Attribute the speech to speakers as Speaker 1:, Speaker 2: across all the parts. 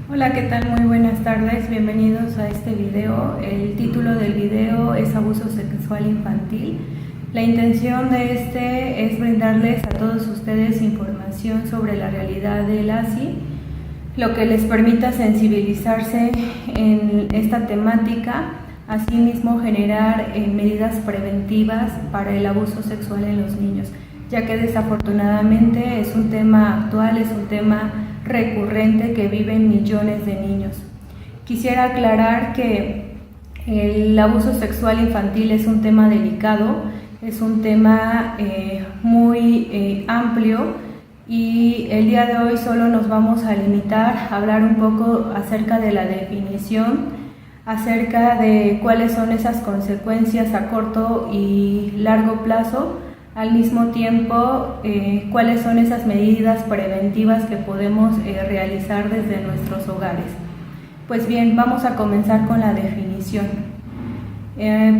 Speaker 1: Hola, ¿qué tal? Muy buenas tardes, bienvenidos a este video. El título del video es Abuso Sexual Infantil. La intención de este es brindarles a todos ustedes información sobre la realidad del ASI, lo que les permita sensibilizarse en esta temática, asimismo generar medidas preventivas para el abuso sexual en los niños, ya que desafortunadamente es un tema actual, es un tema recurrente que viven millones de niños. Quisiera aclarar que el abuso sexual infantil es un tema delicado, es un tema muy amplio, y el día de hoy solo nos vamos a limitar a hablar un poco acerca de la definición, acerca de cuáles son esas consecuencias a corto y largo plazo. Al mismo tiempo, cuáles son esas medidas preventivas que podemos realizar desde nuestros hogares. Pues bien, vamos a comenzar con la definición.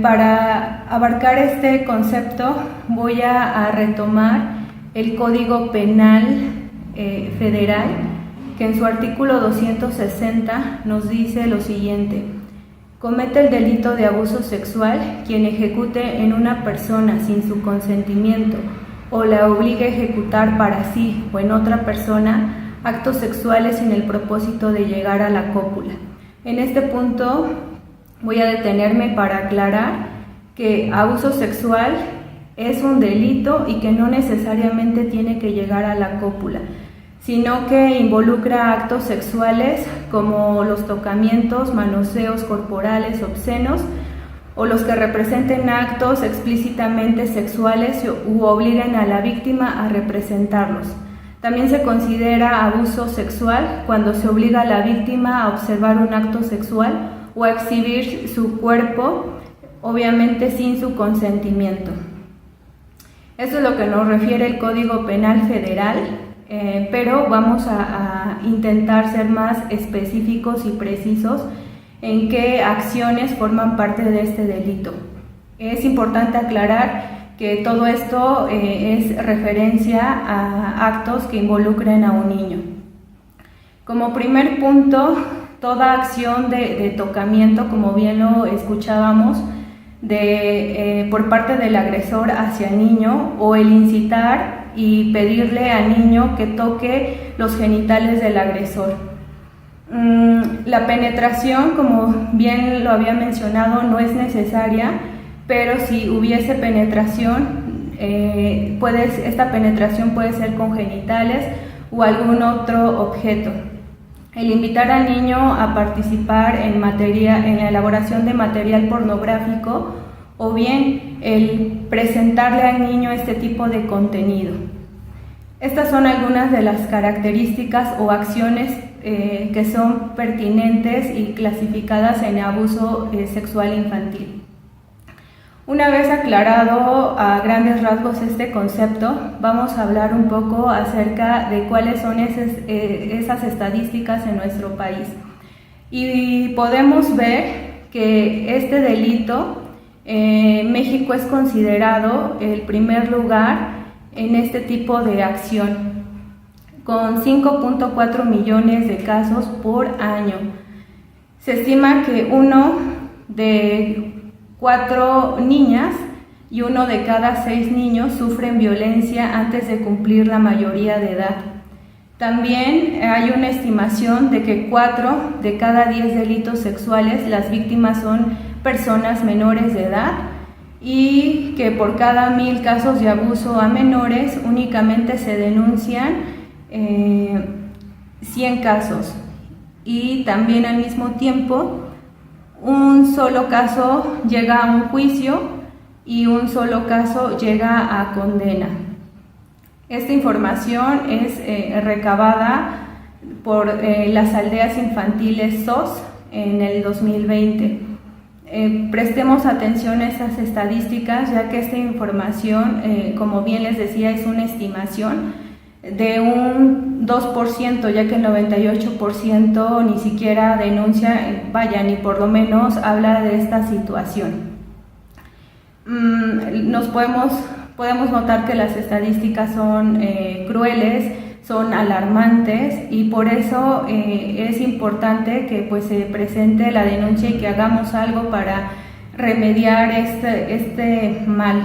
Speaker 1: Para abarcar este concepto voy a retomar el Código Penal Federal, que en su artículo 260 nos dice lo siguiente: comete el delito de abuso sexual quien ejecute en una persona sin su consentimiento o la obligue a ejecutar para sí o en otra persona actos sexuales sin el propósito de llegar a la cópula. En este punto voy a detenerme para aclarar que abuso sexual es un delito y que no necesariamente tiene que llegar a la cópula, sino que involucra actos sexuales como los tocamientos, manoseos corporales obscenos o los que representen actos explícitamente sexuales u obliguen a la víctima a representarlos. También se considera abuso sexual cuando se obliga a la víctima a observar un acto sexual o a exhibir su cuerpo, obviamente sin su consentimiento. Esto es lo que nos refiere el Código Penal Federal. Pero vamos a intentar ser más específicos y precisos en qué acciones forman parte de este delito. Es importante aclarar que todo esto es referencia a actos que involucren a un niño. Como primer punto, toda acción de tocamiento, como bien lo escuchábamos, por parte del agresor hacia el niño, o el incitar y pedirle al niño que toque los genitales del agresor. La penetración, como bien lo había mencionado, no es necesaria, pero si hubiese penetración, esta penetración puede ser con genitales o algún otro objeto. El invitar al niño a participar en la elaboración de material pornográfico, o bien el presentarle al niño este tipo de contenido. Estas son algunas de las características o acciones que son pertinentes y clasificadas en abuso sexual infantil. Una vez aclarado a grandes rasgos este concepto, vamos a hablar un poco acerca de cuáles son esas estadísticas en nuestro país. Y podemos ver que este delito, México es considerado el primer lugar en este tipo de acción, con 5.4 millones de casos por año. Se estima que 1 de 4 niñas y 1 de cada 6 niños sufren violencia antes de cumplir la mayoría de edad. También hay una estimación de que 4 de cada 10 delitos sexuales, las víctimas son personas menores de edad, y que por cada 1000 casos de abuso a menores únicamente se denuncian 100 casos, y también al mismo tiempo un solo caso llega a un juicio y un solo caso llega a condena. Esta información es recabada por las aldeas infantiles SOS en el 2020. Prestemos atención a esas estadísticas, ya que esta información, como bien les decía, es una estimación de un 2%, ya que el 98% ni siquiera denuncia, ni por lo menos habla de esta situación. Podemos notar que las estadísticas son crueles, son alarmantes y por eso es importante que pues se presente la denuncia y que hagamos algo para remediar este mal.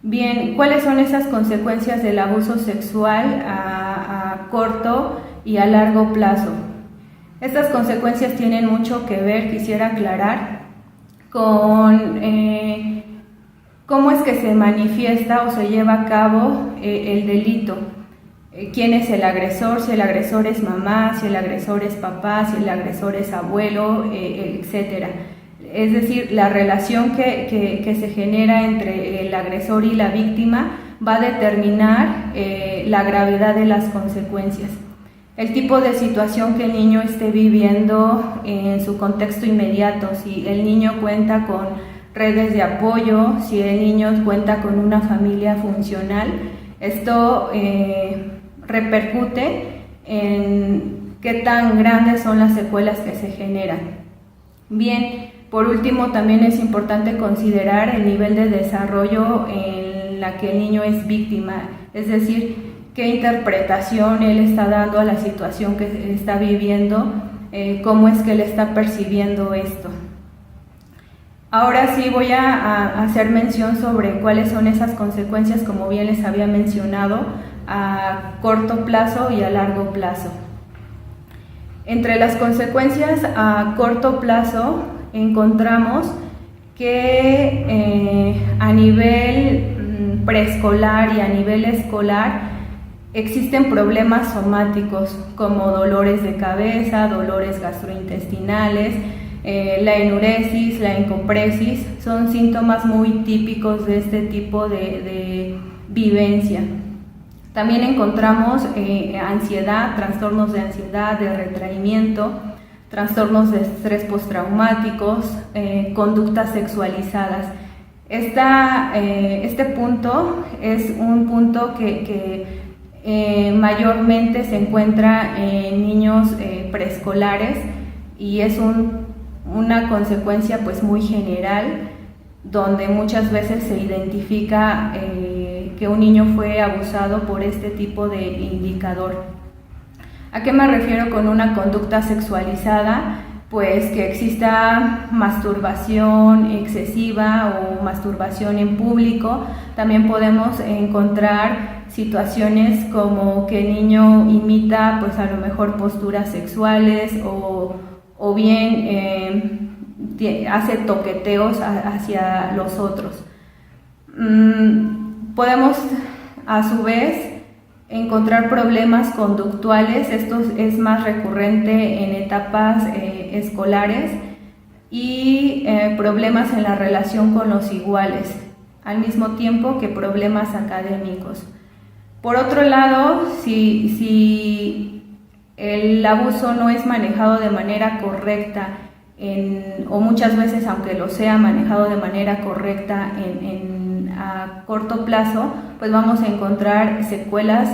Speaker 1: Bien, ¿cuáles son esas consecuencias del abuso sexual a corto y a largo plazo? Estas consecuencias tienen mucho que ver, quisiera aclarar, con cómo es que se manifiesta o se lleva a cabo el delito. ¿Quién es el agresor? Si el agresor es mamá, si el agresor es papá, si el agresor es abuelo, etc. Es decir, la relación que se genera entre el agresor y la víctima va a determinar la gravedad de las consecuencias. El tipo de situación que el niño esté viviendo en su contexto inmediato, si el niño cuenta con redes de apoyo, si el niño cuenta con una familia funcional, esto repercute en qué tan grandes son las secuelas que se generan. Bien, por último, también es importante considerar el nivel de desarrollo en la que el niño es víctima, es decir, qué interpretación él está dando a la situación que está viviendo, cómo es que él está percibiendo esto. Ahora sí voy a hacer mención sobre cuáles son esas consecuencias, como bien les había mencionado, a corto plazo y a largo plazo. Entre las consecuencias a corto plazo encontramos que a nivel preescolar y a nivel escolar existen problemas somáticos como dolores de cabeza, dolores gastrointestinales, la enuresis, la encopresis, son síntomas muy típicos de este tipo de vivencia. También encontramos ansiedad, trastornos de ansiedad, de retraimiento, trastornos de estrés postraumáticos, conductas sexualizadas. Este punto es un punto que mayormente se encuentra en niños preescolares y es una consecuencia pues muy general, donde muchas veces se identifica que un niño fue abusado por este tipo de indicador. ¿A qué me refiero con una conducta sexualizada? Pues que exista masturbación excesiva o masturbación en público. También podemos encontrar situaciones como que el niño imita pues a lo mejor posturas sexuales o bien hace toqueteos hacia los otros. Podemos a su vez encontrar problemas conductuales, esto es más recurrente en etapas escolares, y problemas en la relación con los iguales, al mismo tiempo que problemas académicos. Por otro lado, si el abuso no es manejado de manera correcta, o muchas veces, aunque lo sea manejado de manera correcta a corto plazo, pues vamos a encontrar secuelas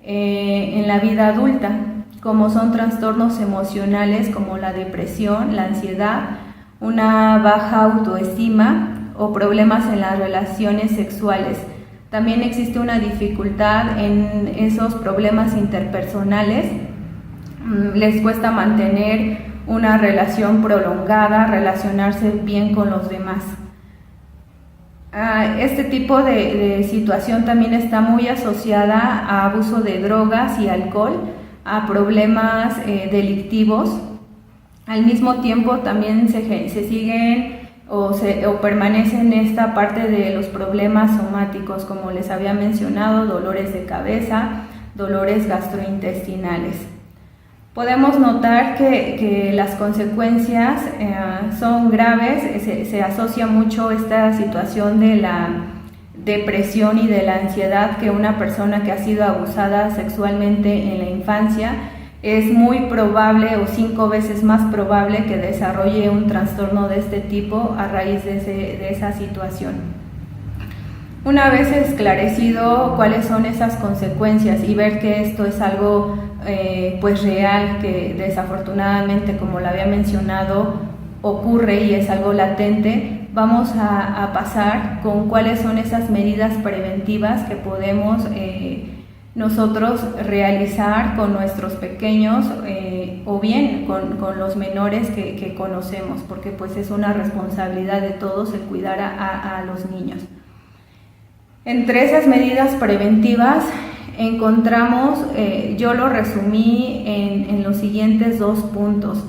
Speaker 1: en la vida adulta, como son trastornos emocionales como la depresión, la ansiedad, una baja autoestima o problemas en las relaciones sexuales. También existe una dificultad en esos problemas interpersonales, les cuesta mantener una relación prolongada, relacionarse bien con los demás. Este tipo de situación también está muy asociada a abuso de drogas y alcohol, a problemas delictivos. Al mismo tiempo también se siguen o permanecen en esta parte de los problemas somáticos, como les había mencionado, dolores de cabeza, dolores gastrointestinales. Podemos notar que las consecuencias son graves, se asocia mucho esta situación de la depresión y de la ansiedad, que una persona que ha sido abusada sexualmente en la infancia es muy probable o 5 veces más probable que desarrolle un trastorno de este tipo a raíz de esa situación. Una vez esclarecido cuáles son esas consecuencias y ver que esto es algo pues real, que desafortunadamente, como lo había mencionado, ocurre y es algo latente, vamos a pasar con cuáles son esas medidas preventivas que podemos nosotros realizar con nuestros pequeños o bien con los menores que conocemos, porque pues es una responsabilidad de todos el cuidar a los niños. Entre esas medidas preventivas encontramos, yo lo resumí en los siguientes 2 puntos.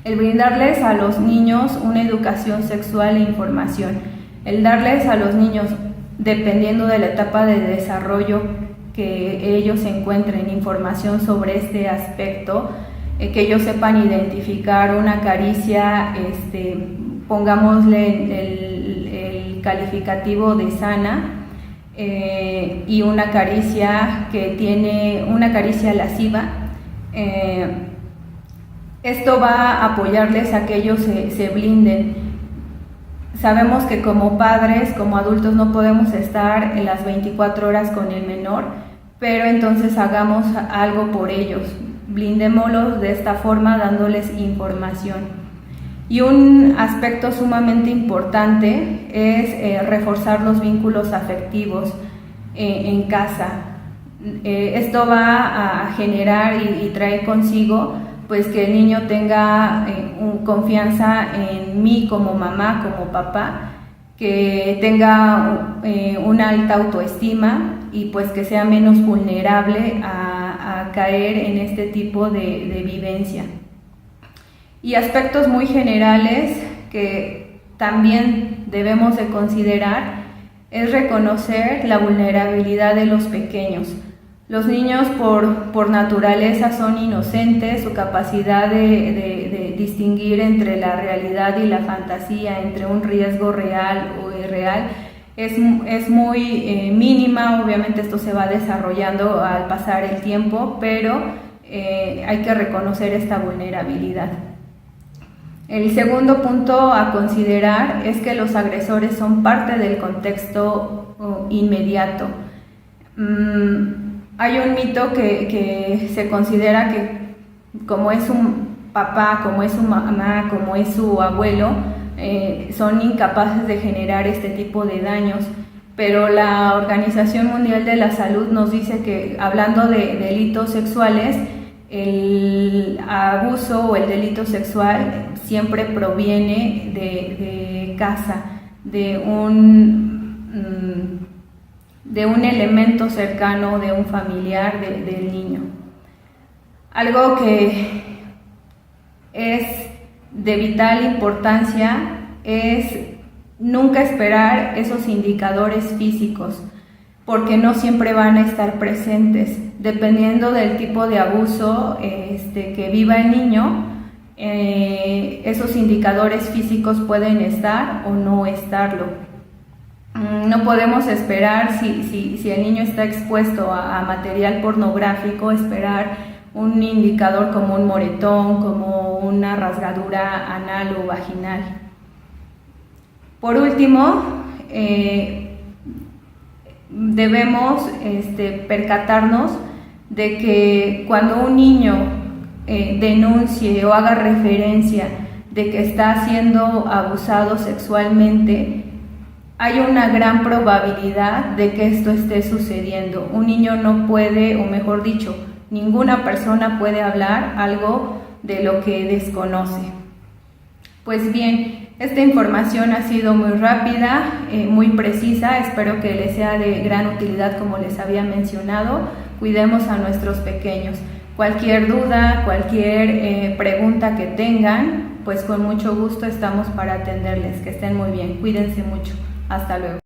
Speaker 1: El brindarles a los niños una educación sexual e información. El darles a los niños, dependiendo de la etapa de desarrollo que ellos encuentren, información sobre este aspecto, que ellos sepan identificar una caricia, pongámosle el calificativo de sana, y una caricia que tiene una caricia lasciva. Esto va a apoyarles a que ellos se blinden. Sabemos que como padres, como adultos, no podemos estar en las 24 horas con el menor, pero entonces hagamos algo por ellos, blindémoslos de esta forma dándoles información. Y un aspecto sumamente importante es reforzar los vínculos afectivos en casa. Esto va a generar y traer consigo pues que el niño tenga confianza en mí como mamá, como papá, que tenga una alta autoestima y pues que sea menos vulnerable a caer en este tipo de vivencia. Y aspectos muy generales que también debemos de considerar es reconocer la vulnerabilidad de los pequeños. Los niños por naturaleza son inocentes, su capacidad de distinguir entre la realidad y la fantasía, entre un riesgo real o irreal, es muy mínima. Obviamente esto se va desarrollando al pasar el tiempo, pero hay que reconocer esta vulnerabilidad. El segundo punto a considerar es que los agresores son parte del contexto inmediato. Hay un mito que se considera que como es un papá, como es su mamá, como es su abuelo, son incapaces de generar este tipo de daños, pero la Organización Mundial de la Salud nos dice que, hablando de delitos sexuales, el abuso o el delito sexual siempre proviene de casa, de un elemento cercano, de un familiar del niño. Algo que es de vital importancia es nunca esperar esos indicadores físicos, porque no siempre van a estar presentes. Dependiendo del tipo de abuso que viva el niño, esos indicadores físicos pueden estar o no estarlo. No podemos esperar, si el niño está expuesto a material pornográfico, esperar un indicador como un moretón, como una rasgadura anal o vaginal. Por último, debemos percatarnos de que cuando un niño denuncie o haga referencia de que está siendo abusado sexualmente, hay una gran probabilidad de que esto esté sucediendo. Un niño no puede, o mejor dicho, ninguna persona puede hablar algo de lo que desconoce. Pues bien, esta información ha sido muy rápida, muy precisa. Espero que les sea de gran utilidad, como les había mencionado. Cuidemos a nuestros pequeños. Cualquier duda, cualquier pregunta que tengan, pues con mucho gusto estamos para atenderles. Que estén muy bien. Cuídense mucho. Hasta luego.